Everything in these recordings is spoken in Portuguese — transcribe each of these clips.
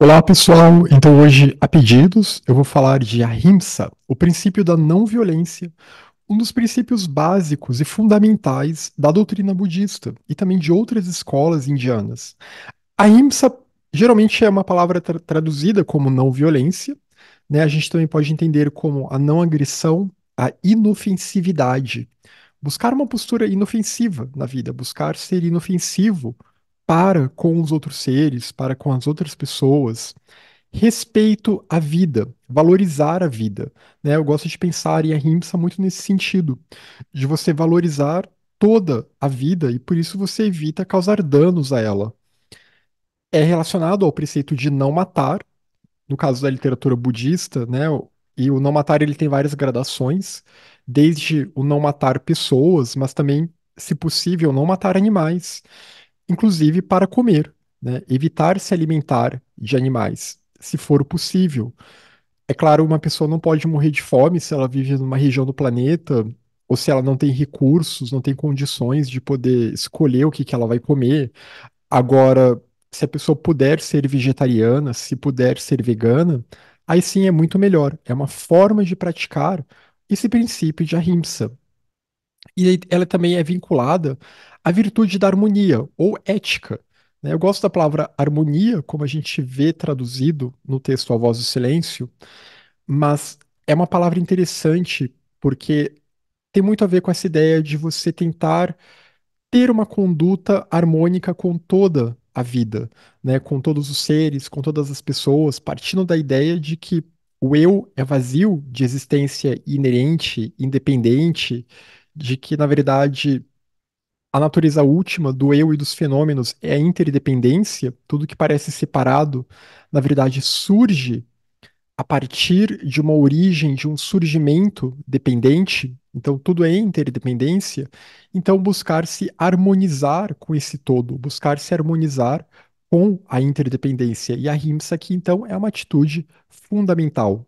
Olá, pessoal. Então, hoje, a pedidos, eu vou falar de Ahimsa, o princípio da não violência, um dos princípios básicos e fundamentais da doutrina budista e também de outras escolas indianas. Ahimsa geralmente é uma palavra traduzida como não violência, né? A gente também pode entender como a não agressão, a inofensividade. Buscar uma postura inofensiva na vida, buscar ser inofensivo para com os outros seres, para com as outras pessoas. Respeito à vida, valorizar a vida, né? Eu gosto de pensar em ahimsa muito nesse sentido, de você valorizar toda a vida e por isso você evita causar danos a ela. É relacionado ao preceito de não matar, no caso da literatura budista, né? E o não matar ele tem várias gradações, desde o não matar pessoas, mas também, se possível, não matar animais, inclusive para comer, né? Evitar se alimentar de animais, se for possível. É claro, uma pessoa não pode morrer de fome se ela vive numa região do planeta, ou se ela não tem recursos, não tem condições de poder escolher o que que ela vai comer. Agora, se a pessoa puder ser vegetariana, se puder ser vegana, aí sim é muito melhor. É uma forma de praticar esse princípio de ahimsa. E aí ela também é vinculada à virtude da harmonia ou ética, né? Eu gosto da palavra harmonia, como a gente vê traduzido no texto A Voz do Silêncio, mas é uma palavra interessante porque tem muito a ver com essa ideia de você tentar ter uma conduta harmônica com toda a vida, né? Com todos os seres, com todas as pessoas, partindo da ideia de que o eu é vazio de existência inerente, independente, de que, na verdade, a natureza última do eu e dos fenômenos é a interdependência, tudo que parece separado, na verdade, surge a partir de uma origem, de um surgimento dependente, então tudo é interdependência, então buscar se harmonizar com esse todo, buscar se harmonizar com a interdependência. E a rimsa aqui, então, é uma atitude fundamental.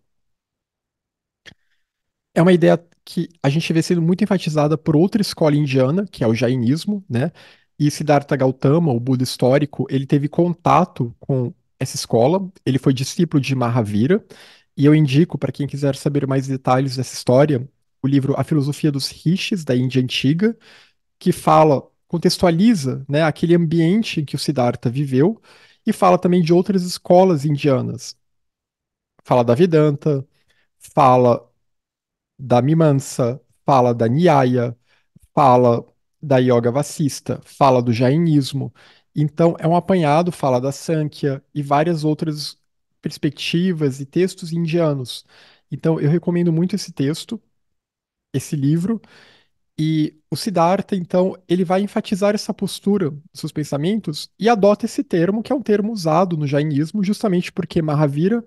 É uma ideia que a gente vê sendo muito enfatizada por outra escola indiana, que é o jainismo, né? E Siddhartha Gautama, o Buda histórico, ele teve contato com essa escola, ele foi discípulo de Mahavira, e eu indico para quem quiser saber mais detalhes dessa história, o livro A Filosofia dos Rishis, da Índia Antiga, que fala, contextualiza, né, aquele ambiente em que o Siddhartha viveu, e fala também de outras escolas indianas. Fala da Vedanta, fala da Mimamsa, fala da Nyaya, fala da Yoga Vassista, fala do Jainismo. Então, é um apanhado, fala da Sankhya e várias outras perspectivas e textos indianos. Então, eu recomendo muito esse texto, esse livro, e o Siddhartha, então, ele vai enfatizar essa postura dos seus pensamentos e adota esse termo, que é um termo usado no jainismo, justamente porque Mahavira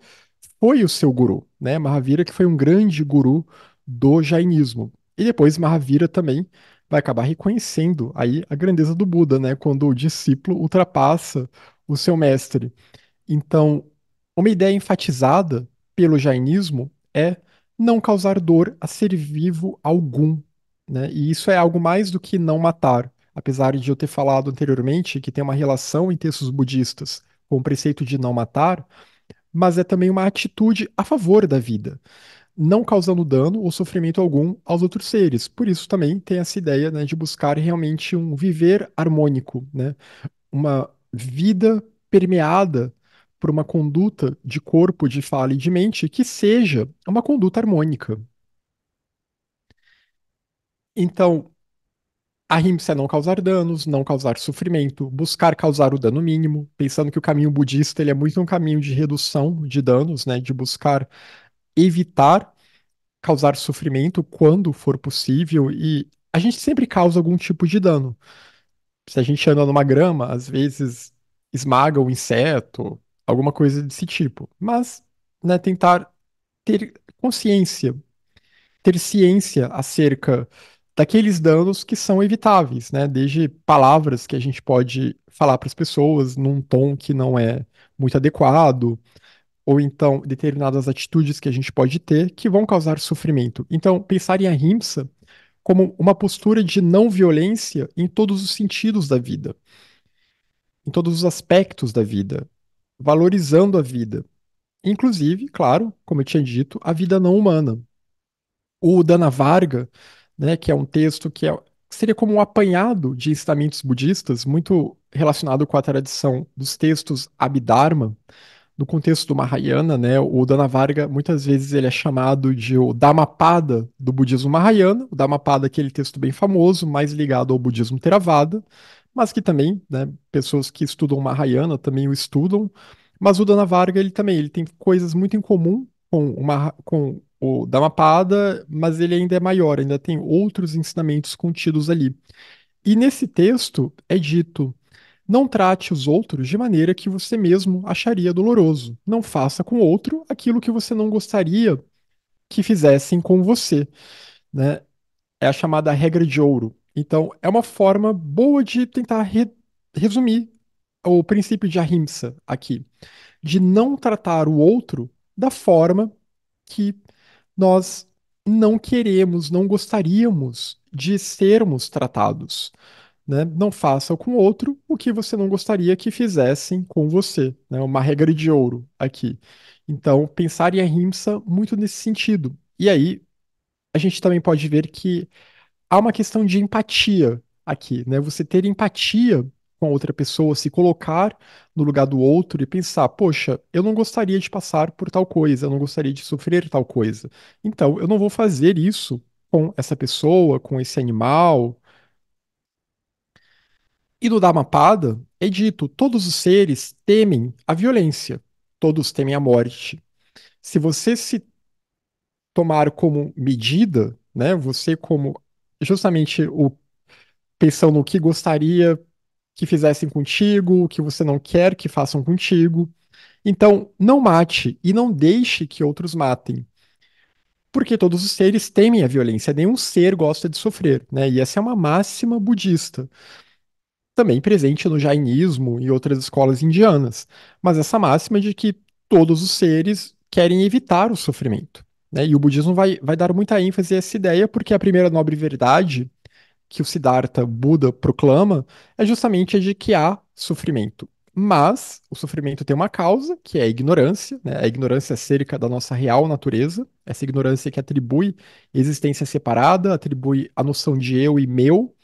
foi o seu guru, né? Mahavira que foi um grande guru do jainismo. E depois Mahavira também vai acabar reconhecendo aí a grandeza do Buda, né? Quando o discípulo ultrapassa o seu mestre. Então, uma ideia enfatizada pelo jainismo é não causar dor a ser vivo algum, né? E isso é algo mais do que não matar. Apesar de eu ter falado anteriormente que tem uma relação em textos budistas com o preceito de não matar, mas é também uma atitude a favor da vida, não causando dano ou sofrimento algum aos outros seres. Por isso também tem essa ideia, né, de buscar realmente um viver harmônico, né? Uma vida permeada por uma conduta de corpo, de fala e de mente que seja uma conduta harmônica. Então, a rimsa é não causar danos, não causar sofrimento, buscar causar o dano mínimo, pensando que o caminho budista ele é muito um caminho de redução de danos, né, de buscar evitar causar sofrimento quando for possível e a gente sempre causa algum tipo de dano. Se a gente anda numa grama, às vezes esmaga um inseto, alguma coisa desse tipo. Mas, né, tentar ter consciência, ter ciência acerca daqueles danos que são evitáveis, né? Desde palavras que a gente pode falar para as pessoas num tom que não é muito adequado, ou então determinadas atitudes que a gente pode ter que vão causar sofrimento. Então, pensar em ahimsa como uma postura de não violência em todos os sentidos da vida, em todos os aspectos da vida. valorizando a vida. Inclusive, claro, como eu tinha dito, a vida não humana. O Dana Varga, né, que é um texto seria como um apanhado de ensinamentos budistas, muito relacionado com a tradição dos textos Abhidharma, no contexto do Mahayana, né, o Dhammavarga, muitas vezes ele é chamado de o Dhammapada do budismo Mahayana, o Dhammapada é aquele texto bem famoso, mais ligado ao budismo Theravada, mas que também, né, pessoas que estudam Mahayana também o estudam, mas o Dhammavarga, ele tem coisas muito em comum com o Dhammapada, mas ele ainda é maior, ainda tem outros ensinamentos contidos ali. E nesse texto é dito: não trate os outros de maneira que você mesmo acharia doloroso. Não faça com o outro aquilo que você não gostaria que fizessem com você, né? É a chamada regra de ouro. Então, é uma forma boa de tentar resumir o princípio de Ahimsa aqui, de não tratar o outro da forma que nós não queremos, não gostaríamos de sermos tratados, né? Não faça com o outro o que você não gostaria que fizessem com você, né? Uma regra de ouro aqui. Então, pensar em ahimsa muito nesse sentido. E aí, a gente também pode ver que há uma questão de empatia aqui, né? Você ter empatia com a outra pessoa, se colocar no lugar do outro e pensar, poxa, eu não gostaria de passar por tal coisa, eu não gostaria de sofrer tal coisa. Então, eu não vou fazer isso com essa pessoa, com esse animal. E no Dhammapada é dito: todos os seres temem a violência, todos temem a morte. Se você se tomar como medida, né, você como justamente o pensando no que gostaria que fizessem contigo, o que você não quer que façam contigo, então não mate e não deixe que outros matem. Porque todos os seres temem a violência, nenhum ser gosta de sofrer, né? E essa é uma máxima budista, também presente no jainismo e outras escolas indianas, mas essa máxima de que todos os seres querem evitar o sofrimento, né? E o budismo vai dar muita ênfase a essa ideia porque a primeira nobre verdade que o Siddhartha Buda proclama é justamente a de que há sofrimento. Mas o sofrimento tem uma causa, que é a ignorância, né? A ignorância acerca da nossa real natureza, essa ignorância que atribui existência separada, atribui a noção de eu e meu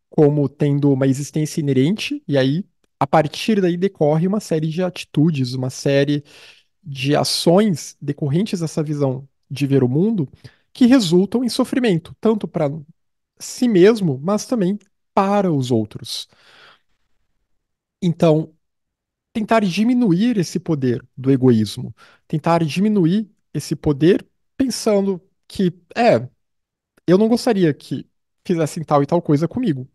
como tendo uma existência inerente, e aí, a partir daí, decorre uma série de atitudes, uma série de ações decorrentes dessa visão de ver o mundo que resultam em sofrimento, tanto para si mesmo, mas também para os outros. Então, tentar diminuir esse poder do egoísmo, tentar diminuir esse poder pensando que, eu não gostaria que fizessem tal e tal coisa comigo.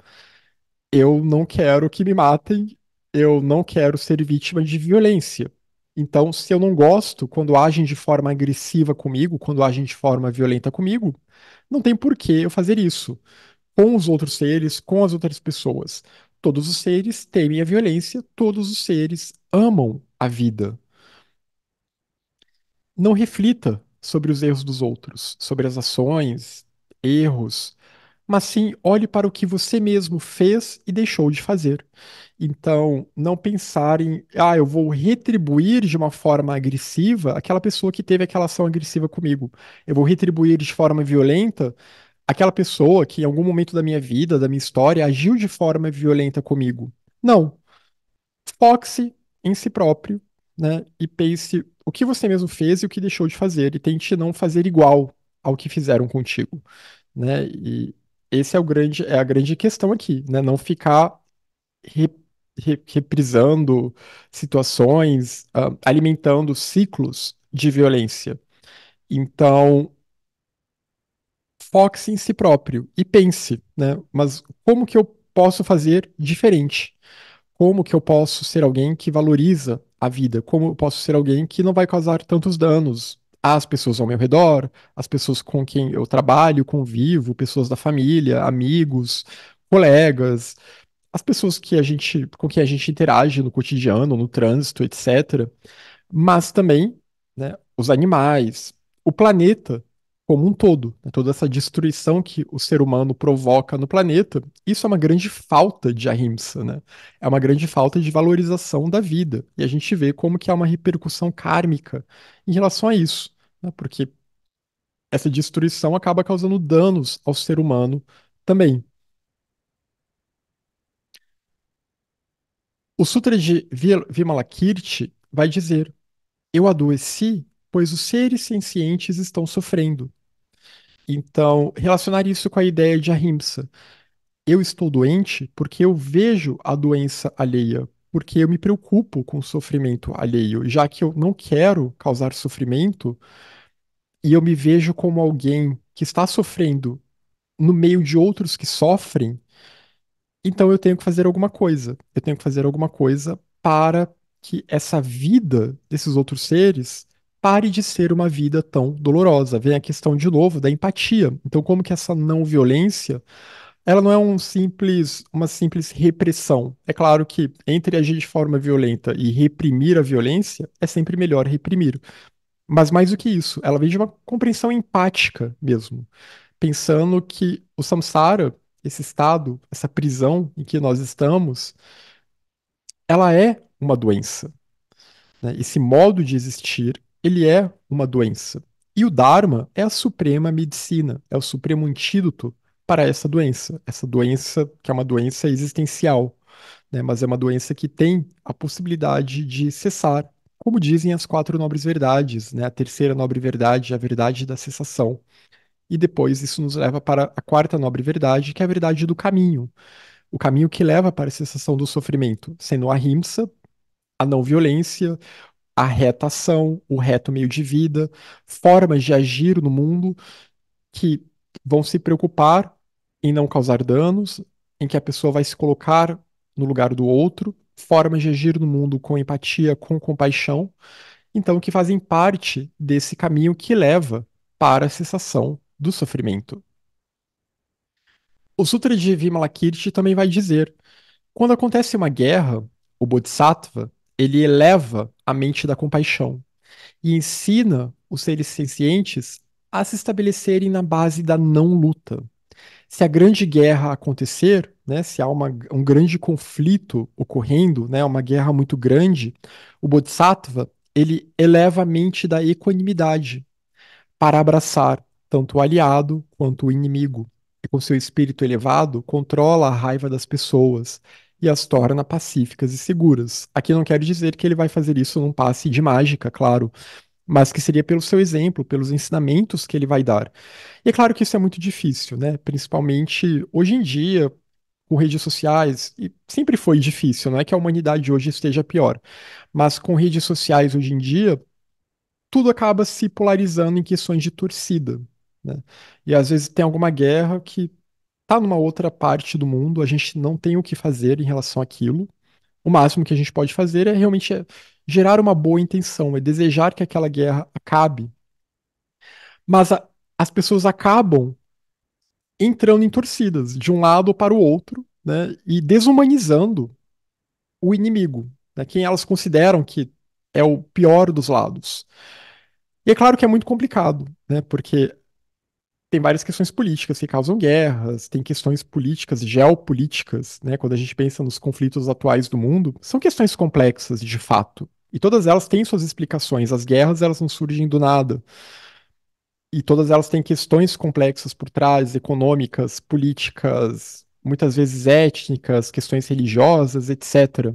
Eu não quero que me matem, eu não quero ser vítima de violência. Então, se eu não gosto quando agem de forma agressiva comigo, quando agem de forma violenta comigo, não tem por que eu fazer isso com os outros seres, com as outras pessoas. Todos os seres temem a violência, todos os seres amam a vida. Não reflita sobre os erros dos outros, sobre as ações, erros, mas sim olhe para o que você mesmo fez e deixou de fazer. Então, não pensar em, eu vou retribuir de uma forma agressiva aquela pessoa que teve aquela ação agressiva comigo. Eu vou retribuir de forma violenta aquela pessoa que em algum momento da minha vida, da minha história, agiu de forma violenta comigo. Não. Foque-se em si próprio, né? E pense o que você mesmo fez e o que deixou de fazer. E tente não fazer igual ao que fizeram contigo, né? E esse é a grande questão aqui, né? Não ficar re- reprisando situações, alimentando ciclos de violência. Então, foque-se em si próprio e pense, né? Mas como que eu posso fazer diferente? Como que eu posso ser alguém que valoriza a vida? Como eu posso ser alguém que não vai causar tantos danos às pessoas ao meu redor, às pessoas com quem eu trabalho, convivo, pessoas da família, amigos, colegas, as pessoas com quem a gente interage no cotidiano, no trânsito, etc. Mas também, né, os animais, o planeta como um todo, né? Toda essa destruição que o ser humano provoca no planeta, isso é uma grande falta de ahimsa, né? É uma grande falta de valorização da vida. E a gente vê como que há uma repercussão kármica em relação a isso, né? Porque essa destruição acaba causando danos ao ser humano também. O Sutra de Vimalakirti vai dizer: eu adoeci, pois os seres sencientes estão sofrendo. Então, relacionar isso com a ideia de ahimsa. Eu estou doente porque eu vejo a doença alheia, porque eu me preocupo com o sofrimento alheio, já que eu não quero causar sofrimento e eu me vejo como alguém que está sofrendo no meio de outros que sofrem, então eu tenho que fazer alguma coisa. Eu tenho que fazer alguma coisa para que essa vida desses outros seres pare de ser uma vida tão dolorosa. Vem a questão de novo da empatia. Então, como que essa não violência ela não é uma simples repressão. É claro que entre agir de forma violenta e reprimir a violência, é sempre melhor reprimir. Mas mais do que isso, ela vem de uma compreensão empática mesmo, pensando que o samsara, esse estado, essa prisão em que nós estamos, ela é uma doença, né? Esse modo de existir, ele é uma doença. E o Dharma é a suprema medicina, é o supremo antídoto para essa doença que é uma doença existencial, né? Mas é uma doença que tem a possibilidade de cessar, como dizem as quatro nobres verdades, né? A terceira nobre verdade é a verdade da cessação. E depois isso nos leva para a quarta nobre verdade, que é a verdade do caminho. O caminho que leva para a cessação do sofrimento, sendo a ahimsa, a não violência, a reta ação, o reto meio de vida, formas de agir no mundo que vão se preocupar em não causar danos, em que a pessoa vai se colocar no lugar do outro, formas de agir no mundo com empatia, com compaixão, então que fazem parte desse caminho que leva para a cessação do sofrimento. O Sutra de Vimalakirti também vai dizer: quando acontece uma guerra, o Bodhisattva, ele eleva a mente da compaixão e ensina os seres sencientes a se estabelecerem na base da não luta. Se a grande guerra acontecer, né, se há um grande conflito ocorrendo, né, uma guerra muito grande, o Bodhisattva, ele eleva a mente da equanimidade para abraçar tanto o aliado quanto o inimigo. E com seu espírito elevado, controla a raiva das pessoas e as torna pacíficas e seguras. Aqui não quero dizer que ele vai fazer isso num passe de mágica, claro, mas que seria pelo seu exemplo, pelos ensinamentos que ele vai dar. E é claro que isso é muito difícil, né? Principalmente hoje em dia, com redes sociais, e sempre foi difícil, não é que a humanidade hoje esteja pior, mas com redes sociais hoje em dia, tudo acaba se polarizando em questões de torcida, né? E às vezes tem alguma guerra que tá numa outra parte do mundo, a gente não tem o que fazer em relação àquilo. O máximo que a gente pode fazer é realmente gerar uma boa intenção, é desejar que aquela guerra acabe. Mas as pessoas acabam entrando em torcidas, de um lado para o outro, né, e desumanizando o inimigo, né, quem elas consideram que é o pior dos lados. E é claro que é muito complicado, né, porque tem várias questões políticas que causam guerras, tem questões políticas, geopolíticas, né, quando a gente pensa nos conflitos atuais do mundo, são questões complexas, de fato. E todas elas têm suas explicações. As guerras, elas não surgem do nada. E todas elas têm questões complexas por trás, econômicas, políticas, muitas vezes étnicas, questões religiosas, etc.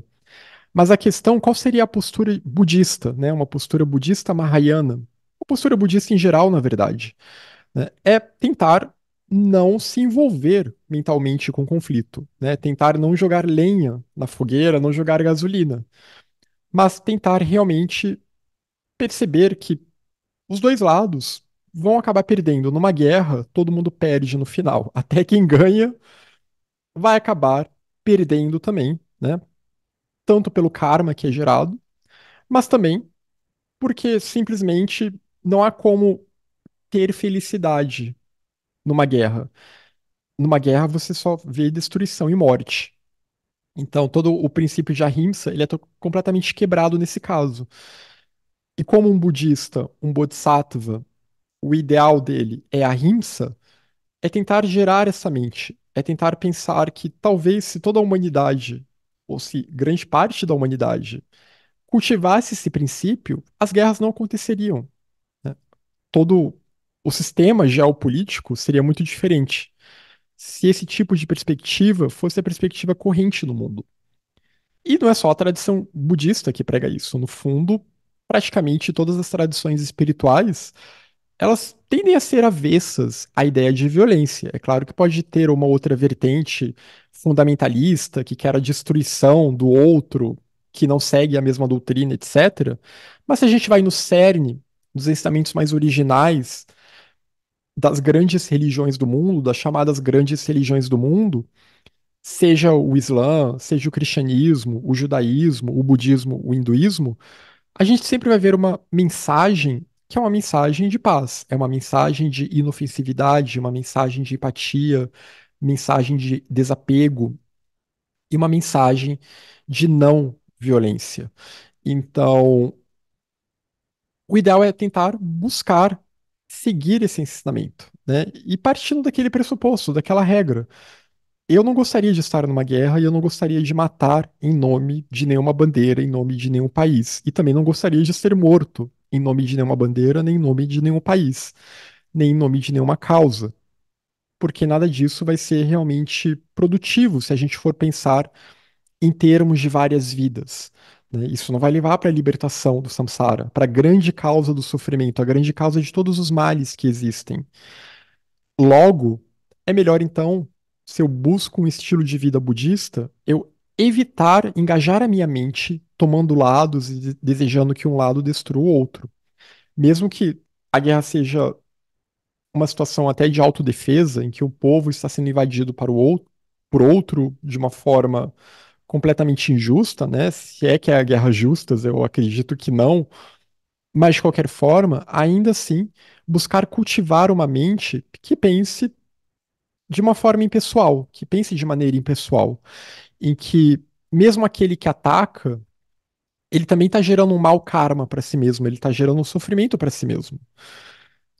Mas a questão, qual seria a postura budista, né? Uma postura budista mahayana, uma postura budista em geral, na verdade, né? É tentar não se envolver mentalmente com o conflito, né? Tentar não jogar lenha na fogueira, não jogar gasolina, mas tentar realmente perceber que os dois lados vão acabar perdendo. Numa guerra, todo mundo perde no final. Até quem ganha vai acabar perdendo também, né? Tanto pelo karma que é gerado, mas também porque simplesmente não há como ter felicidade numa guerra. Numa guerra você só vê destruição e morte. Então, todo o princípio de ahimsa, ele é completamente quebrado nesse caso. E como um budista, um bodhisattva, o ideal dele é a rimsa, é tentar gerar essa mente, é tentar pensar que talvez se toda a humanidade, ou se grande parte da humanidade, cultivasse esse princípio, as guerras não aconteceriam, né? Todo o sistema geopolítico seria muito diferente se esse tipo de perspectiva fosse a perspectiva corrente no mundo. E não é só a tradição budista que prega isso. No fundo, praticamente todas as tradições espirituais, elas tendem a ser avessas à ideia de violência. É claro que pode ter uma outra vertente fundamentalista que quer a destruição do outro, que não segue a mesma doutrina, etc. Mas se a gente vai no cerne dos ensinamentos mais originais das grandes religiões do mundo, das chamadas grandes religiões do mundo, seja o Islã, seja o cristianismo, o judaísmo, o budismo, o hinduísmo, a gente sempre vai ver uma mensagem que é uma mensagem de paz, é uma mensagem de inofensividade, uma mensagem de empatia, mensagem de desapego e uma mensagem de não violência. Então, o ideal é tentar buscar seguir esse ensinamento, né? E partindo daquele pressuposto, daquela regra. Eu não gostaria de estar numa guerra e eu não gostaria de matar em nome de nenhuma bandeira, em nome de nenhum país. E também não gostaria de ser morto em nome de nenhuma bandeira, nem em nome de nenhum país, nem em nome de nenhuma causa. Porque nada disso vai ser realmente produtivo se a gente for pensar em termos de várias vidas, né? Isso não vai levar para a libertação do samsara, para a grande causa do sofrimento, a grande causa de todos os males que existem. Logo, é melhor então, se eu busco um estilo de vida budista, eu evitar engajar a minha mente tomando lados e desejando que um lado destrua o outro. Mesmo que a guerra seja uma situação até de autodefesa, em que o povo está sendo invadido para o outro, por outro de uma forma completamente injusta, né? Se é que é a guerra justas, eu acredito que não. Mas de qualquer forma, ainda assim, buscar cultivar uma mente que pense de uma forma impessoal, que pense de maneira impessoal, em que mesmo aquele que ataca, ele também está gerando um mau karma para si mesmo, ele está gerando um sofrimento para si mesmo.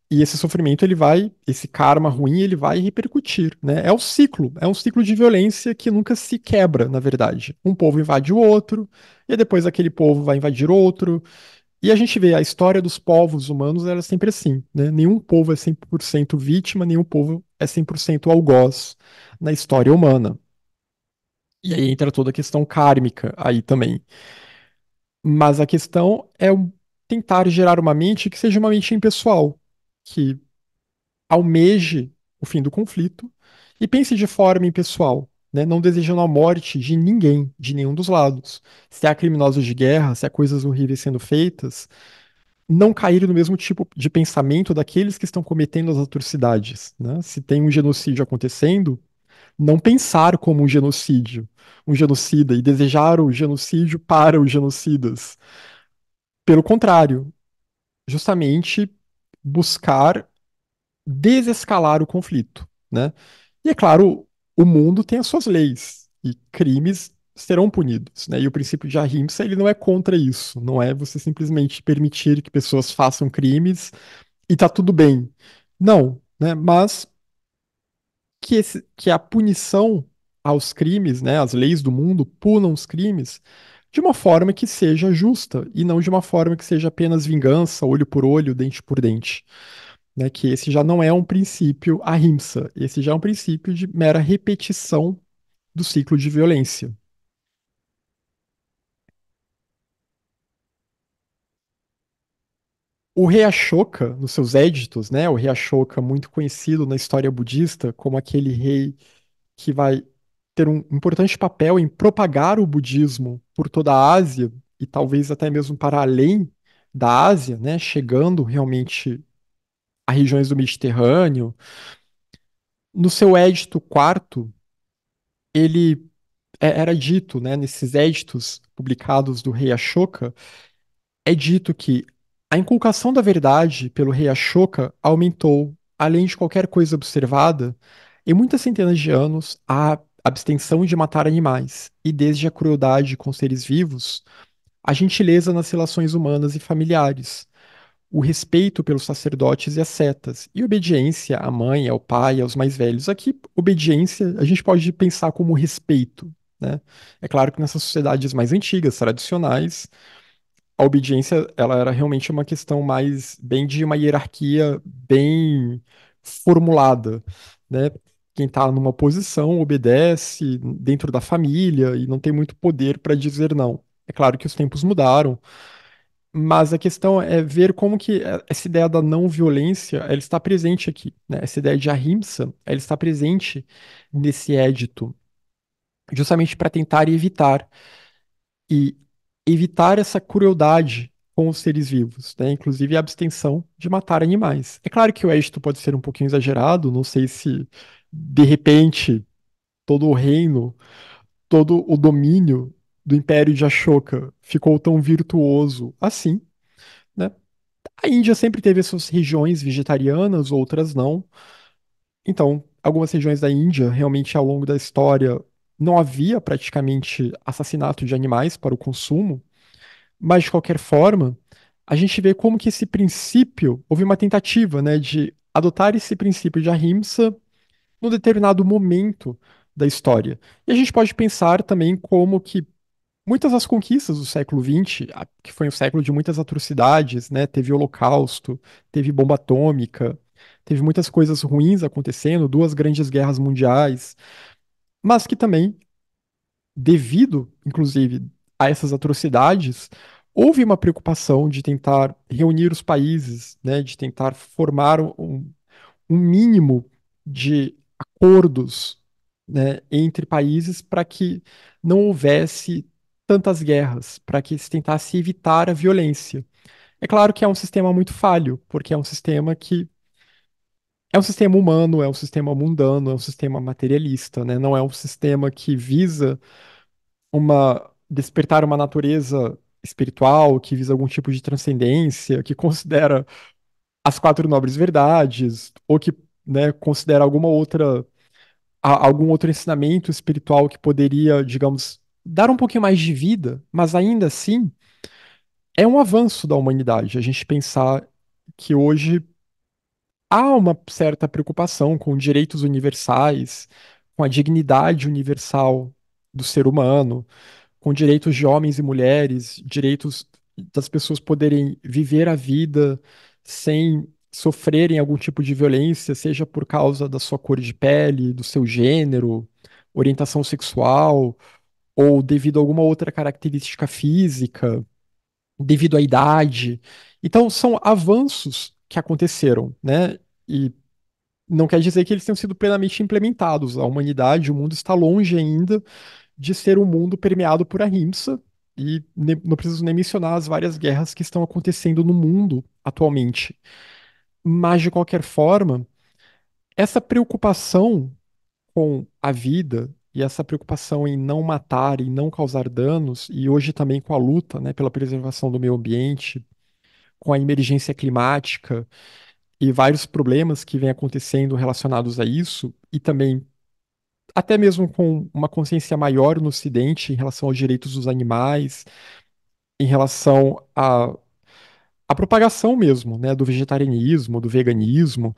E esse sofrimento, esse karma ruim, ele vai repercutir, né? É um ciclo de violência que nunca se quebra, na verdade. Um povo invade o outro, e depois aquele povo vai invadir outro. E a gente vê a história dos povos humanos, ela é sempre assim, né? Nenhum povo é 100% vítima, nenhum povo é 100% algoz na história humana. E aí entra toda a questão kármica aí também. Mas a questão é tentar gerar uma mente que seja uma mente impessoal, que almeje o fim do conflito e pense de forma impessoal, né? Não desejando a morte de ninguém, de nenhum dos lados. Se há criminosos de guerra, se há coisas horríveis sendo feitas, não cair no mesmo tipo de pensamento daqueles que estão cometendo as atrocidades, né? Se tem um genocídio acontecendo, não pensar como um genocida e desejar o genocídio para os genocidas. Pelo contrário, justamente buscar desescalar o conflito, né? E é claro, o mundo tem as suas leis e crimes serão punidos, né? E o princípio de Ahimsa, ele não é contra isso, não é você simplesmente permitir que pessoas façam crimes e tá tudo bem. Não, né? Mas que a punição aos crimes, né, as leis do mundo punam os crimes de uma forma que seja justa e não de uma forma que seja apenas vingança, olho por olho, dente por dente, né? Que esse já não é um princípio ahimsa, esse já é um princípio de mera repetição do ciclo de violência. O rei Ashoka, nos seus éditos, né, o rei Ashoka, muito conhecido na história budista como aquele rei que vai ter um importante papel em propagar o budismo por toda a Ásia e talvez até mesmo para além da Ásia, né, chegando realmente a regiões do Mediterrâneo. No seu édito quarto, ele era dito, né, nesses éditos publicados do rei Ashoka, é dito que a inculcação da verdade pelo rei Ashoka aumentou, além de qualquer coisa observada, em muitas centenas de anos, a abstenção de matar animais e desde a crueldade com seres vivos, a gentileza nas relações humanas e familiares. o respeito pelos sacerdotes e as setas, e obediência à mãe, ao pai, aos mais velhos. Aqui, obediência, a gente pode pensar como respeito, né? É claro que nessas sociedades mais antigas, tradicionais, a obediência, ela era realmente uma questão mais bem de uma hierarquia bem formulada, né? Quem está numa posição obedece dentro da família e não tem muito poder para dizer não. É claro que os tempos mudaram, mas a questão é ver como que essa ideia da não violência, ela está presente aqui, né? Essa ideia de ahimsa, ela está presente nesse édito, justamente para tentar evitar e evitar essa crueldade com os seres vivos, né? Inclusive a abstenção de matar animais. É claro que o édito pode ser um pouquinho exagerado, não sei se de repente todo o reino, todo o domínio do Império de Ashoka ficou tão virtuoso assim, né? A Índia sempre teve as suas regiões vegetarianas, outras não. Então, algumas regiões da Índia, realmente ao longo da história, não havia praticamente assassinato de animais para o consumo, mas de qualquer forma, a gente vê como que esse princípio, houve uma tentativa, né, de adotar esse princípio de ahimsa num determinado momento da história. E a gente pode pensar também como que muitas das conquistas do século XX, que foi um século de muitas atrocidades, né? Teve Holocausto, teve bomba atômica, teve muitas coisas ruins acontecendo, duas grandes guerras mundiais, mas que também, devido, inclusive, a essas atrocidades, houve uma preocupação de tentar reunir os países, né? De tentar formar um mínimo de acordos, né, entre países para que não houvesse tantas guerras, para que se tentasse evitar a violência. É claro que é um sistema muito falho, porque é um sistema que é um sistema humano, é um sistema mundano, é um sistema materialista, né? Não é um sistema que visa uma despertar uma natureza espiritual, que visa algum tipo de transcendência, que considera as quatro nobres verdades, ou que, né, considera alguma outra algum outro ensinamento espiritual que poderia, digamos, dar um pouquinho mais de vida, mas ainda assim é um avanço da humanidade. A gente pensar que hoje há uma certa preocupação com direitos universais, com a dignidade universal do ser humano, com direitos de homens e mulheres, direitos das pessoas poderem viver a vida sem sofrerem algum tipo de violência, seja por causa da sua cor de pele, do seu gênero, orientação sexual, ou devido a alguma outra característica física, devido à idade. Então, são avanços que aconteceram, né? E não quer dizer que eles tenham sido plenamente implementados. A humanidade, o mundo está longe ainda de ser um mundo permeado por ahimsa, e não preciso nem mencionar as várias guerras que estão acontecendo no mundo atualmente. Mas, de qualquer forma, essa preocupação com a vida e essa preocupação em não matar e não causar danos, e hoje também com a luta, né, pela preservação do meio ambiente, com a emergência climática e vários problemas que vêm acontecendo relacionados a isso, e também até mesmo com uma consciência maior no Ocidente em relação aos direitos dos animais, em relação à propagação mesmo, né, do vegetarianismo, do veganismo.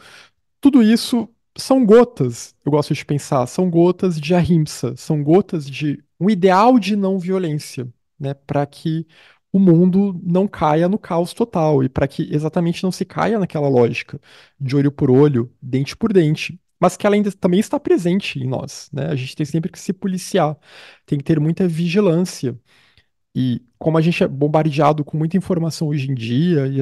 Tudo isso são gotas, eu gosto de pensar, são gotas de ahimsa, são gotas de um ideal de não violência, né, para que o mundo não caia no caos total e para que exatamente não se caia naquela lógica de olho por olho, dente por dente, mas que ela ainda também está presente em nós, né? A gente tem sempre que se policiar, tem que ter muita vigilância. E como a gente é bombardeado com muita informação hoje em dia, e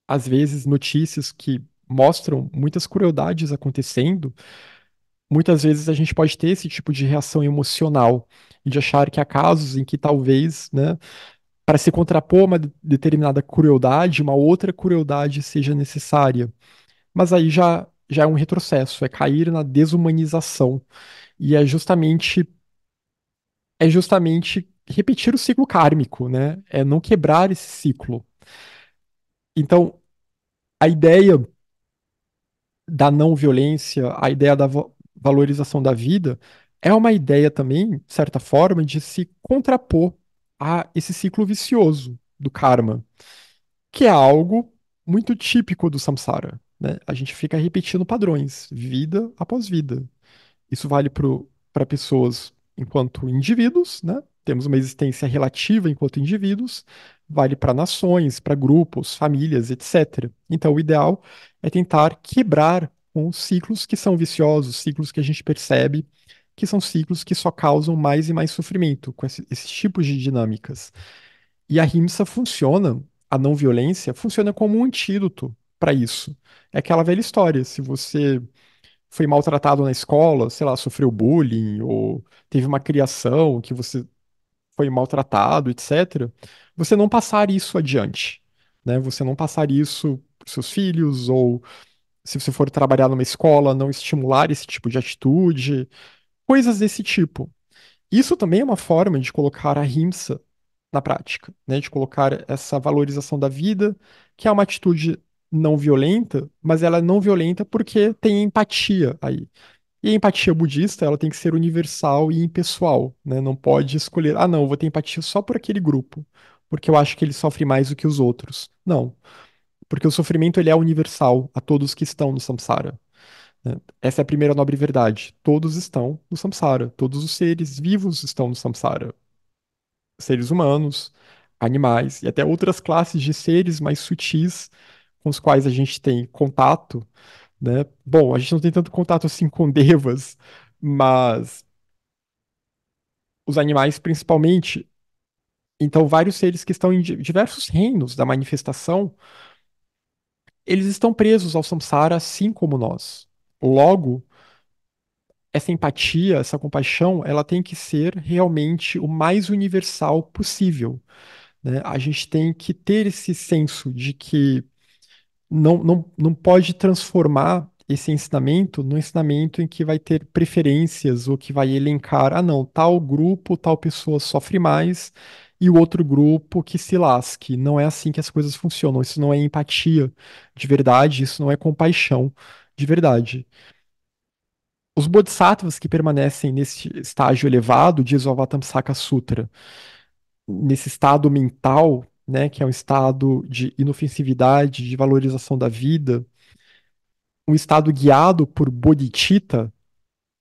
às vezes notícias que mostram muitas crueldades acontecendo, muitas vezes a gente pode ter esse tipo de reação emocional e de achar que há casos em que talvez, né, para se contrapor a uma determinada crueldade, uma outra crueldade seja necessária. Mas aí já é um retrocesso, é cair na desumanização e é justamente repetir o ciclo kármico, né? É não quebrar esse ciclo. Então, a ideia da não violência, a ideia da valorização da vida, é uma ideia também, de certa forma, de se contrapor a esse ciclo vicioso do karma, que é algo. muito típico do samsara, né? A gente fica repetindo padrões, vida após vida. Isso vale para pessoas enquanto indivíduos, né? Temos uma existência relativa enquanto indivíduos, vale para nações, para grupos, famílias, etc. Então, o ideal é tentar quebrar com os ciclos que são viciosos, ciclos que a gente percebe que são ciclos que só causam mais e mais sofrimento com esses tipos de dinâmicas. E a rimsa funciona, a não violência funciona como um antídoto para isso. É aquela velha história, se você foi maltratado na escola, sei lá, sofreu bullying ou teve uma criação que você foi maltratado, etc., você não passar isso adiante, né? Você não passar isso para seus filhos ou se você for trabalhar numa escola, não estimular esse tipo de atitude, coisas desse tipo. Isso também é uma forma de colocar a rimsa na prática, né? De colocar essa valorização da vida, que é uma atitude não violenta, mas ela é não violenta porque tem empatia aí. E a empatia budista, ela tem que ser universal e impessoal, né? Não pode escolher, ah, não, eu vou ter empatia só por aquele grupo, porque eu acho que ele sofre mais do que os outros. Não, porque o sofrimento ele é universal a todos que estão no samsara, né? Essa é a primeira nobre verdade. Todos estão no samsara, todos os seres vivos estão no samsara. Seres humanos, animais e até outras classes de seres mais sutis com os quais a gente tem contato, né? Bom, a gente não tem tanto contato assim com devas, mas os animais principalmente. Então, vários seres que estão em diversos reinos da manifestação, eles estão presos ao samsara assim como nós. Logo, essa empatia, essa compaixão, ela tem que ser realmente o mais universal possível, né? A gente tem que ter esse senso de que não pode transformar esse ensinamento num ensinamento em que vai ter preferências ou que vai elencar, ah, não, tal grupo, tal pessoa sofre mais e o outro grupo que se lasque. Não é assim que as coisas funcionam. Isso não é empatia de verdade, isso não é compaixão de verdade. Os bodhisattvas que permanecem nesse estágio elevado, diz o Avatamsaka Sutra, nesse estado mental, né, que é um estado de inofensividade, de valorização da vida, um estado guiado por bodhicitta,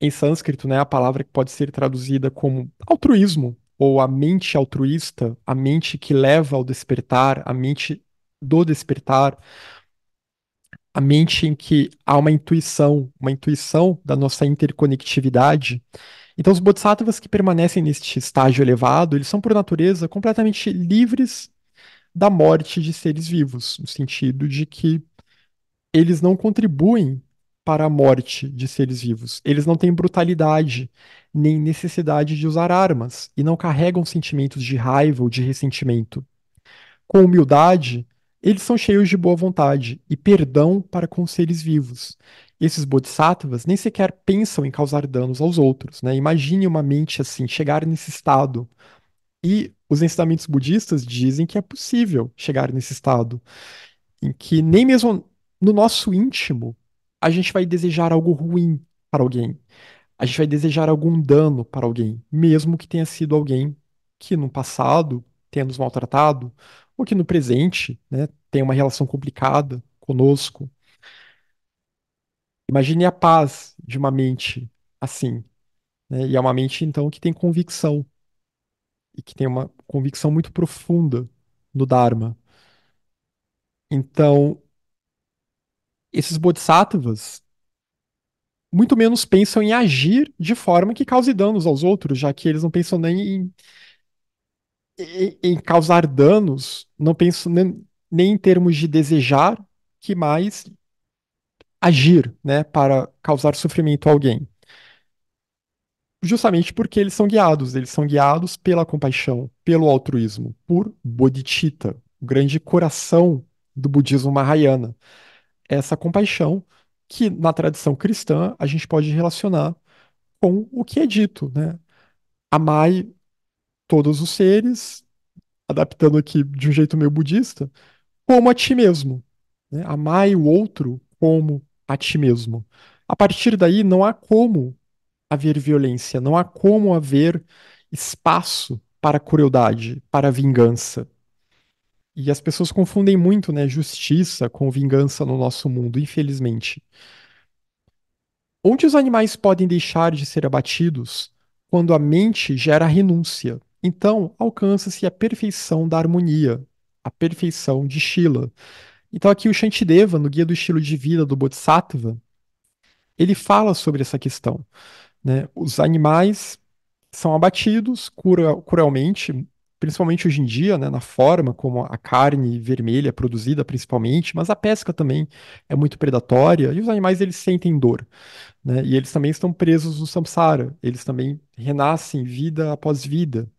em sânscrito, né, a palavra que pode ser traduzida como altruísmo, ou a mente altruísta, a mente que leva ao despertar, a mente do despertar, a mente em que há uma intuição da nossa interconectividade. Então, os bodhisattvas que permanecem neste estágio elevado, eles são, por natureza, completamente livres da morte de seres vivos, no sentido de que eles não contribuem para a morte de seres vivos. Eles não têm brutalidade, nem necessidade de usar armas, e não carregam sentimentos de raiva ou de ressentimento. Com humildade, eles são cheios de boa vontade e perdão para com os seres vivos. Esses bodhisattvas nem sequer pensam em causar danos aos outros, né? Imagine uma mente assim, chegar nesse estado. E os ensinamentos budistas dizem que é possível chegar nesse estado em que nem mesmo no nosso íntimo a gente vai desejar algo ruim para alguém. A gente vai desejar algum dano para alguém, mesmo que tenha sido alguém que no passado tenha nos maltratado, ou que no presente, né, tenha uma relação complicada conosco. Imagine a paz de uma mente assim, né? E é uma mente então que tem convicção e que tem uma convicção muito profunda no Dharma. Então, esses bodhisattvas muito menos pensam em agir de forma que cause danos aos outros, já que eles não pensam nem em causar danos, não pensam nem em termos de desejar, que mais agir, né, para causar sofrimento a alguém. Justamente porque eles são guiados pela compaixão, pelo altruísmo, por bodhicitta, o grande coração do budismo Mahayana. Essa compaixão que na tradição cristã a gente pode relacionar com o que é dito, né? Amai todos os seres, adaptando aqui de um jeito meio budista, como a ti mesmo, né? Amai o outro como a ti mesmo. A partir daí, não há como haver violência, não há como haver espaço para crueldade, para vingança. E as pessoas confundem muito, né, justiça com vingança no nosso mundo, infelizmente. Onde os animais podem deixar de ser abatidos quando a mente gera renúncia. Então, alcança-se a perfeição da harmonia, a perfeição de Shila. Então, aqui o Shantideva, no Guia do Estilo de Vida do Bodhisattva, ele fala sobre essa questão, né? Os animais são abatidos cruelmente, principalmente hoje em dia, né, na forma como a carne vermelha é produzida, principalmente, mas a pesca também é muito predatória e os animais eles sentem dor, né? E eles também estão presos no samsara, eles também renascem vida após vida.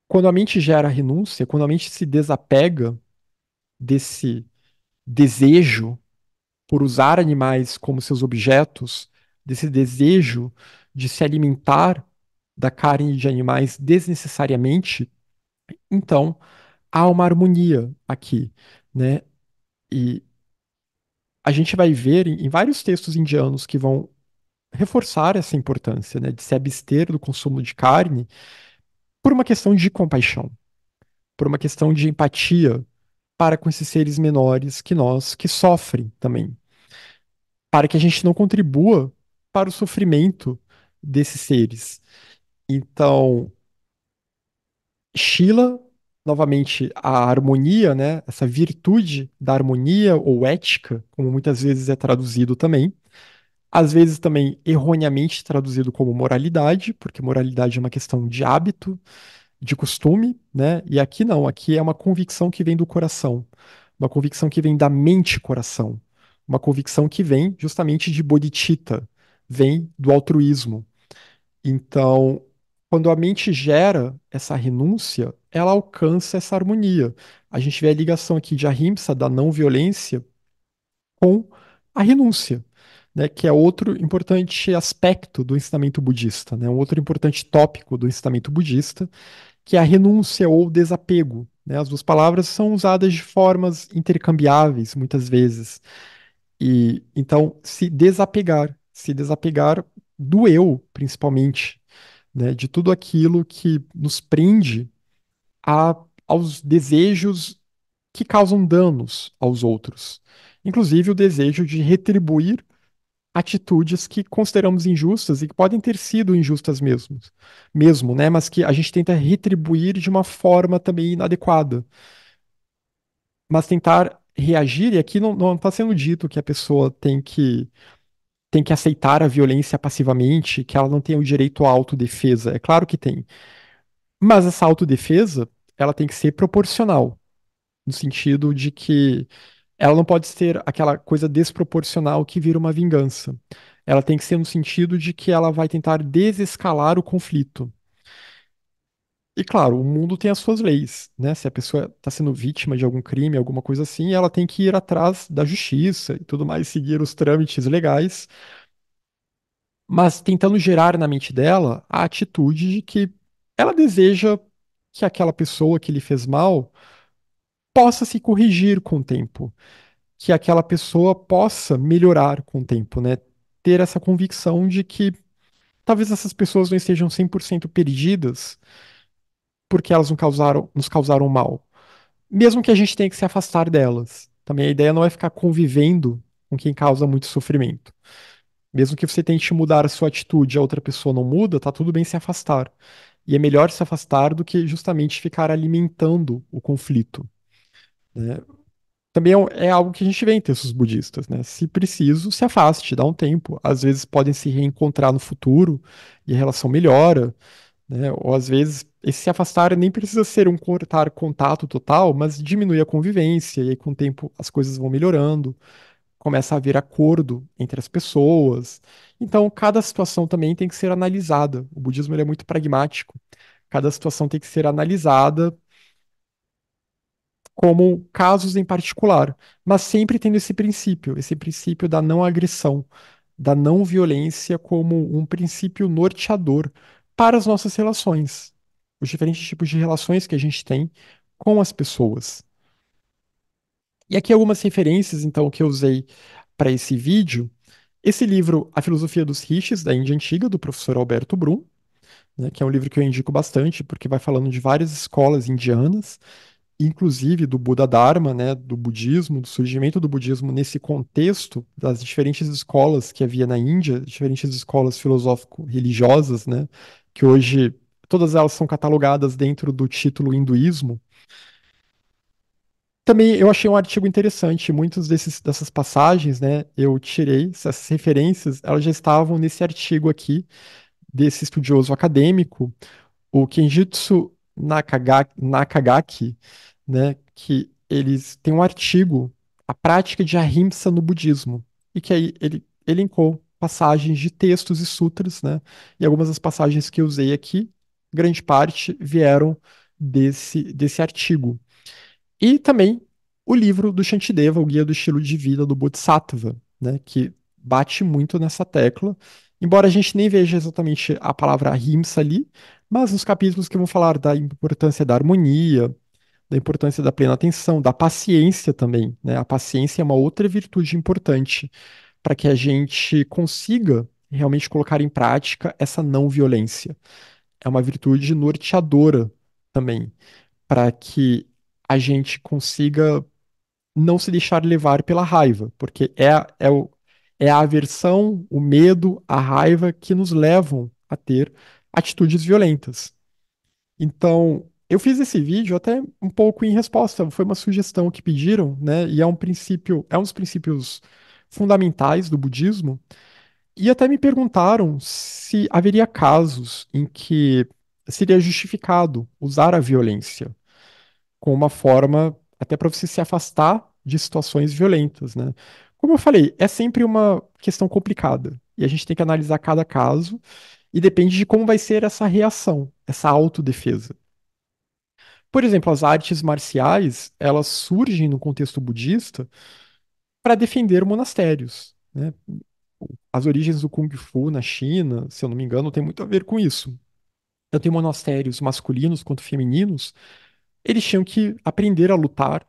Quando a mente gera renúncia, quando a mente se desapega desse desejo por usar animais como seus objetos, desse desejo de se alimentar da carne de animais desnecessariamente, então há uma harmonia aqui, né? E a gente vai ver em vários textos indianos que vão reforçar essa importância, né, de se abster do consumo de carne por uma questão de compaixão, por uma questão de empatia para com esses seres menores que nós, que sofrem também, para que a gente não contribua para o sofrimento desses seres. Então, Shila, novamente, a harmonia, né, essa virtude da harmonia ou ética, como muitas vezes é traduzido também, às vezes também erroneamente traduzido como moralidade, porque moralidade é uma questão de hábito, de costume, né? E aqui não, aqui é uma convicção que vem do coração, uma convicção que vem da mente-coração, uma convicção que vem justamente de bodhicitta, vem do altruísmo. Então, quando a mente gera essa renúncia, ela alcança essa harmonia. A gente vê a ligação aqui de ahimsa, da não violência, com a renúncia, né, que é outro importante aspecto do ensinamento budista, né, um outro importante tópico do ensinamento budista, que é a renúncia ou desapego. Né? As duas palavras são usadas de formas intercambiáveis, muitas vezes. E então, se desapegar do eu, principalmente, né? De tudo aquilo que nos prende a, aos desejos que causam danos aos outros. Inclusive o desejo de retribuir atitudes que consideramos injustas e que podem ter sido injustas mesmo, né? Mas que a gente tenta retribuir de uma forma também inadequada. Mas tentar reagir, e aqui não está sendo dito que a pessoa tem que aceitar a violência passivamente, que ela não tem o direito à autodefesa. É claro que tem. Mas essa autodefesa, ela tem que ser proporcional, no sentido de que ela não pode ser aquela coisa desproporcional que vira uma vingança. Ela tem que ser no sentido de que ela vai tentar desescalar o conflito. E claro, o mundo tem as suas leis, né? Se a pessoa está sendo vítima de algum crime, alguma coisa assim, ela tem que ir atrás da justiça e tudo mais, seguir os trâmites legais, mas tentando gerar na mente dela a atitude de que ela deseja que aquela pessoa que lhe fez mal possa se corrigir com o tempo, que aquela pessoa possa melhorar com o tempo, né? Ter essa convicção de que talvez essas pessoas não estejam 100% perdidas porque elas nos causaram mal, mesmo que a gente tenha que se afastar delas. Também a ideia não é ficar convivendo com quem causa muito sofrimento. Mesmo que você tente mudar a sua atitude, a outra pessoa não muda, tá tudo bem se afastar. E é melhor se afastar do que justamente ficar alimentando o conflito, né? Também é algo que a gente vê em textos budistas, né? Se preciso, se afaste, dá um tempo. Às vezes podem se reencontrar no futuro e a relação melhora, né? Ou às vezes esse se afastar nem precisa ser um cortar contato total, mas diminui a convivência e aí com o tempo as coisas vão melhorando, começa a haver acordo entre as pessoas. Então, cada situação também tem que ser analisada. O budismo ele é muito pragmático. Cada situação tem que ser analisada como casos em particular, mas sempre tendo esse princípio da não agressão, da não violência como um princípio norteador para as nossas relações, os diferentes tipos de relações que a gente tem com as pessoas. E aqui algumas referências, então, que eu usei para esse vídeo. Esse livro, A Filosofia dos Rishis, da Índia Antiga, do professor Alberto Brum, né, que é um livro que eu indico bastante, porque vai falando de várias escolas indianas, inclusive do Buda Dharma, né, do budismo, do surgimento do budismo nesse contexto das diferentes escolas que havia na Índia, diferentes escolas filosófico-religiosas, né, que hoje todas elas são catalogadas dentro do título hinduísmo. Também eu achei um artigo interessante, muitas dessas passagens, né, eu tirei, essas referências, elas já estavam nesse artigo aqui, desse estudioso acadêmico, o Nakagaki, né, que eles têm um artigo, A Prática de Ahimsa no Budismo, e que aí ele elencou passagens de textos e sutras, né, e algumas das passagens que eu usei aqui, grande parte vieram desse artigo. E também o livro do Shantideva, o Guia do Estilo de Vida do Bodhisattva, né, que bate muito nessa tecla, embora a gente nem veja exatamente a palavra ahimsa ali, mas nos capítulos que vão falar da importância da harmonia, da importância da plena atenção, da paciência também, né? A paciência é uma outra virtude importante para que a gente consiga realmente colocar em prática essa não violência. É uma virtude norteadora também, para que a gente consiga não se deixar levar pela raiva, porque é a aversão, o medo, a raiva que nos levam a ter atitudes violentas. Então, eu fiz esse vídeo até um pouco em resposta, foi uma sugestão que pediram, né? E é um princípio, é um dos princípios fundamentais do budismo. E até me perguntaram se haveria casos em que seria justificado usar a violência com uma forma até para você se afastar de situações violentas, né? Como eu falei, é sempre uma questão complicada e a gente tem que analisar cada caso e depende de como vai ser essa reação, essa autodefesa. Por exemplo, as artes marciais, elas surgem no contexto budista para defender monastérios, né? As origens do Kung Fu na China, se eu não me engano, tem muito a ver com isso. Tanto em monastérios masculinos quanto femininos, eles tinham que aprender a lutar.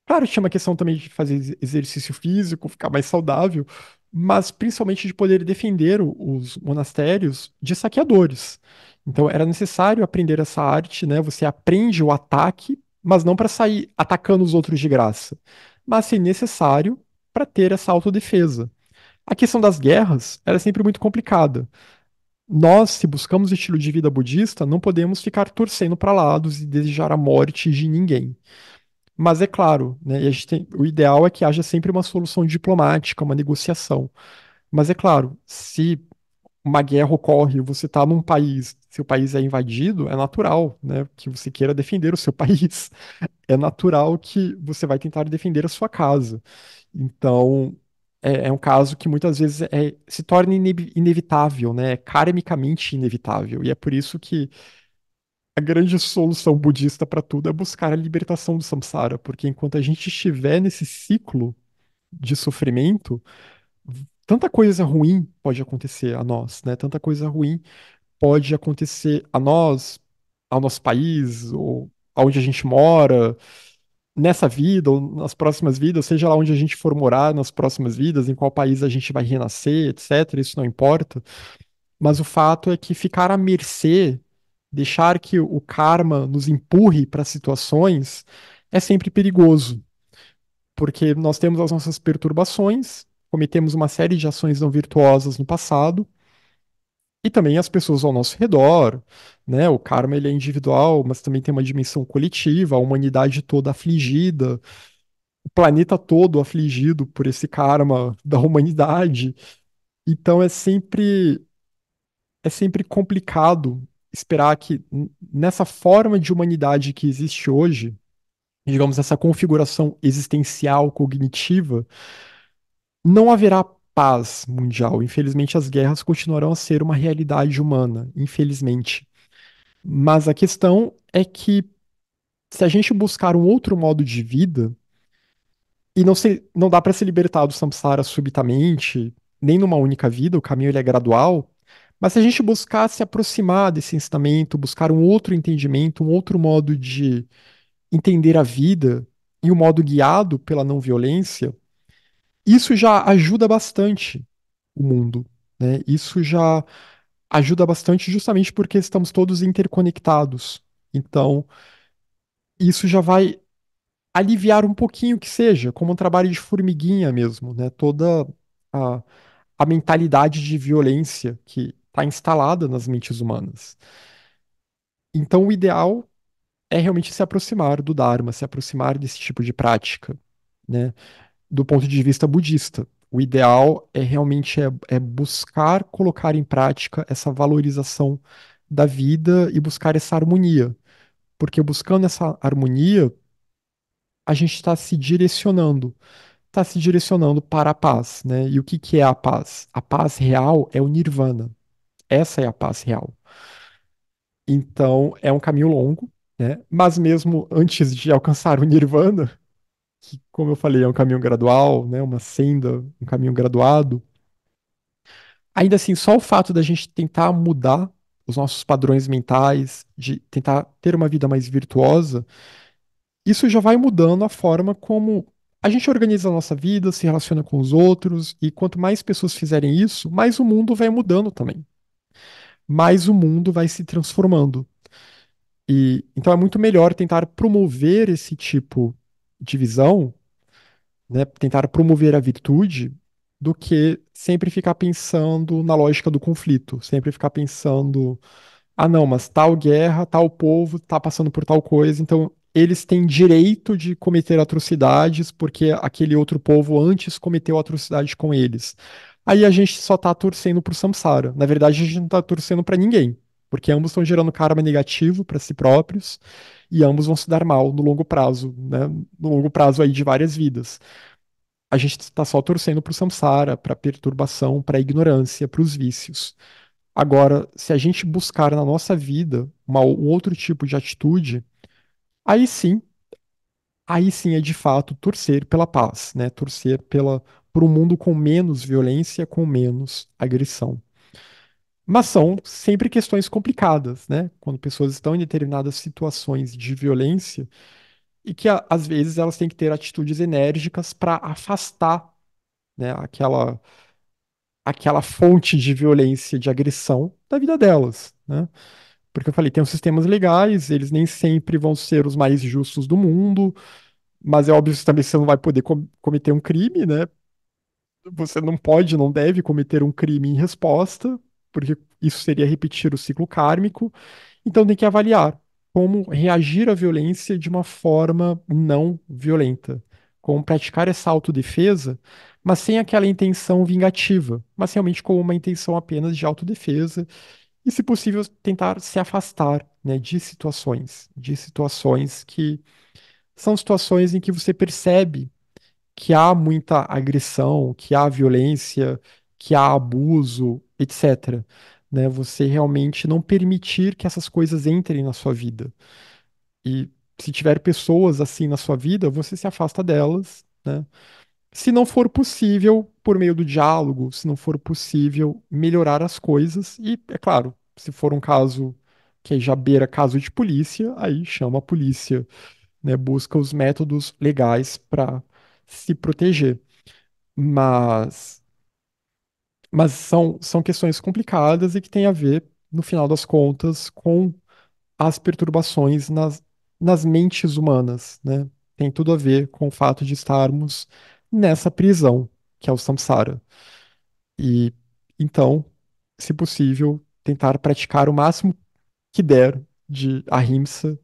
Claro, tinha uma questão também de fazer exercício físico, ficar mais saudável, mas principalmente de poder defender os monastérios de saqueadores. Então era necessário aprender essa arte, né? Você aprende o ataque, mas não para sair atacando os outros de graça, mas se necessário para ter essa autodefesa. A questão das guerras era sempre muito complicada. Nós, se buscamos o estilo de vida budista, não podemos ficar torcendo para lados e desejar a morte de ninguém. Mas é claro, né, o ideal é que haja sempre uma solução diplomática, uma negociação. Mas é claro, se uma guerra ocorre e você está num país, seu país é invadido, é natural, né, que você queira defender o seu país. É natural que você vai tentar defender a sua casa. Então, é um caso que muitas vezes se torna inevitável, né, é karmicamente inevitável. E é por isso que a grande solução budista para tudo é buscar a libertação do samsara, porque enquanto a gente estiver nesse ciclo de sofrimento, tanta coisa ruim pode acontecer a nós, né? Tanta coisa ruim pode acontecer a nós, ao nosso país, ou aonde a gente mora, nessa vida, ou nas próximas vidas, seja lá onde a gente for morar nas próximas vidas, em qual país a gente vai renascer, etc. Isso não importa. Mas o fato é que ficar à mercê, deixar que o karma nos empurre para situações, é sempre perigoso, porque nós temos as nossas perturbações, cometemos uma série de ações não virtuosas no passado, e também as pessoas ao nosso redor, né? O karma ele é individual, mas também tem uma dimensão coletiva, a humanidade toda afligida, o planeta todo afligido por esse karma da humanidade. Então é sempre complicado esperar que nessa forma de humanidade que existe hoje, digamos, essa configuração existencial cognitiva, não haverá paz mundial. Infelizmente, as guerras continuarão a ser uma realidade humana, infelizmente. Mas a questão é que se a gente buscar um outro modo de vida, e não dá para se libertar do samsara subitamente, nem numa única vida, o caminho ele é gradual. Mas se a gente buscar se aproximar desse ensinamento, buscar um outro entendimento, um outro modo de entender a vida e um modo guiado pela não violência, isso já ajuda bastante o mundo, né? Isso já ajuda bastante justamente porque estamos todos interconectados. Então, isso já vai aliviar um pouquinho que seja, como um trabalho de formiguinha mesmo, né? Toda a, a mentalidade de violência que está instalada nas mentes humanas. Então, o ideal é realmente se aproximar do Dharma, se aproximar desse tipo de prática, né? Do ponto de vista budista. O ideal é realmente é buscar colocar em prática essa valorização da vida e buscar essa harmonia. Porque buscando essa harmonia, a gente está se direcionando para a paz, né? E o que que é a paz? A paz real é o nirvana. Essa é a paz real. Então, é um caminho longo, né? Mas mesmo antes de alcançar o nirvana, que, como eu falei, é um caminho gradual, né? Uma senda, um caminho graduado. Ainda assim, só o fato da gente tentar mudar os nossos padrões mentais, de tentar ter uma vida mais virtuosa, isso já vai mudando a forma como a gente organiza a nossa vida, se relaciona com os outros, e quanto mais pessoas fizerem isso, mais o mundo vai mudando também. Mais o mundo vai se transformando. E então é muito melhor tentar promover esse tipo de visão, né, tentar promover a virtude, do que sempre ficar pensando na lógica do conflito, sempre ficar pensando, ah, não, mas tal guerra, tal povo tá passando por tal coisa, então eles têm direito de cometer atrocidades porque aquele outro povo antes cometeu atrocidade com eles. Aí a gente só tá torcendo pro samsara. Na verdade, a gente não tá torcendo pra ninguém, porque ambos estão gerando karma negativo para si próprios e ambos vão se dar mal no longo prazo, né? No longo prazo aí de várias vidas. A gente está só torcendo pro samsara, pra perturbação, pra ignorância, pros vícios. Agora, se a gente buscar na nossa vida um outro tipo de atitude, aí sim, aí sim é de fato torcer pela paz, né? Torcer por um mundo com menos violência, com menos agressão. Mas são sempre questões complicadas, né? Quando pessoas estão em determinadas situações de violência e que às vezes elas têm que ter atitudes enérgicas para afastar, né, aquela fonte de violência, de agressão da vida delas, né? Porque eu falei, tem os sistemas legais, eles nem sempre vão ser os mais justos do mundo, mas é óbvio que também você não vai poder cometer um crime, né? Você não pode, não deve cometer um crime em resposta, porque isso seria repetir o ciclo kármico. Então tem que avaliar como reagir à violência de uma forma não violenta, como praticar essa autodefesa, mas sem aquela intenção vingativa, mas realmente com uma intenção apenas de autodefesa e, se possível, tentar se afastar, né, de situações que são situações em que você percebe que há muita agressão, que há violência, que há abuso, etc. Né? Você realmente não permitir que essas coisas entrem na sua vida. E se tiver pessoas assim na sua vida, você se afasta delas, né? Se não for possível, por meio do diálogo, se não for possível melhorar as coisas, e, é claro, se for um caso que já beira caso de polícia, aí chama a polícia, né? Busca os métodos legais para se proteger. Mas, mas são questões complicadas e que têm a ver, no final das contas, com as perturbações nas mentes humanas, né? Tem tudo a ver com o fato de estarmos nessa prisão, que é o samsara. E então, se possível, tentar praticar o máximo que der de ahimsa,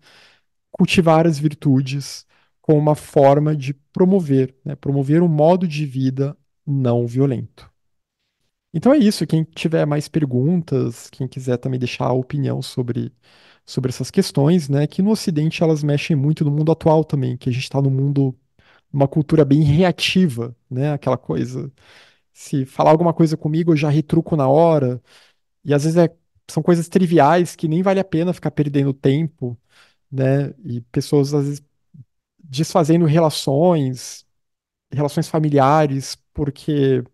cultivar as virtudes como uma forma de promover, né? Promover um modo de vida não violento. Então é isso. Quem tiver mais perguntas, quem quiser também deixar a opinião sobre essas questões, né? Que no Ocidente elas mexem muito no mundo atual também, que a gente está num mundo, numa cultura bem reativa, né? Aquela coisa. Se falar alguma coisa comigo, eu já retruco na hora. E às vezes são coisas triviais que nem vale a pena ficar perdendo tempo, né? E pessoas às vezes desfazendo relações familiares, porque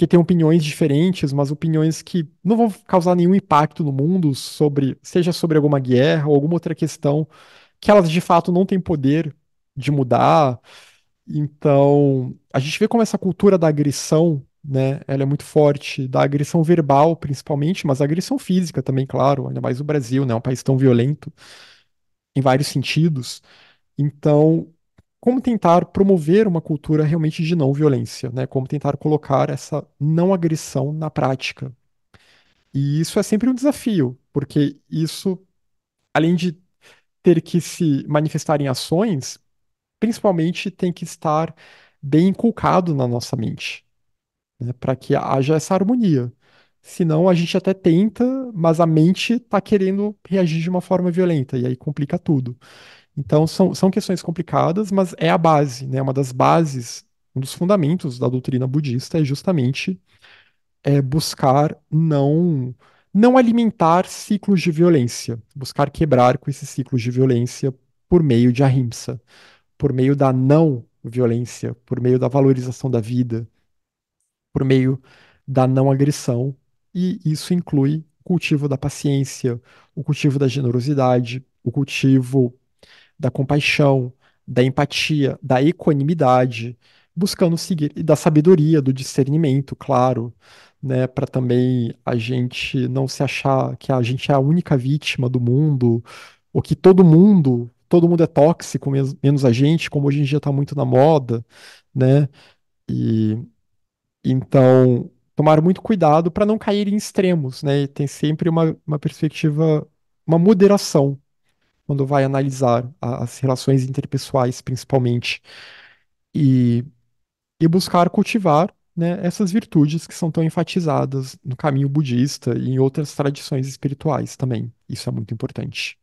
tem opiniões diferentes, mas opiniões que não vão causar nenhum impacto no mundo seja sobre alguma guerra ou alguma outra questão que elas de fato não têm poder de mudar. Então, a gente vê como essa cultura da agressão né? Ela é muito forte, da agressão verbal, principalmente, mas a agressão física também, claro, ainda mais o Brasil, né? Um país tão violento em vários sentidos. Então, como tentar promover uma cultura realmente de não violência, né? Como tentar colocar essa não agressão na prática. E isso é sempre um desafio, porque isso, além de ter que se manifestar em ações, principalmente tem que estar bem inculcado na nossa mente, né? Para que haja essa harmonia. Senão a gente até tenta, mas a mente está querendo reagir de uma forma violenta, e aí complica tudo. Então, são questões complicadas, mas é a base, né? Uma das bases, um dos fundamentos da doutrina budista é justamente buscar não alimentar ciclos de violência, buscar quebrar com esses ciclos de violência por meio de ahimsa, por meio da não violência, por meio da valorização da vida, por meio da não agressão, e isso inclui o cultivo da paciência, o cultivo da generosidade, o cultivo da compaixão, da empatia, da equanimidade, buscando seguir, e da sabedoria, do discernimento, claro, né, para também a gente não se achar que a gente é a única vítima do mundo, ou que todo mundo é tóxico, menos a gente, como hoje em dia está muito na moda, né? E então tomar muito cuidado para não cair em extremos, né? E tem sempre uma perspectiva, uma moderação quando vai analisar as relações interpessoais, principalmente, e, e buscar cultivar, né, essas virtudes que são tão enfatizadas no caminho budista e em outras tradições espirituais também. Isso é muito importante.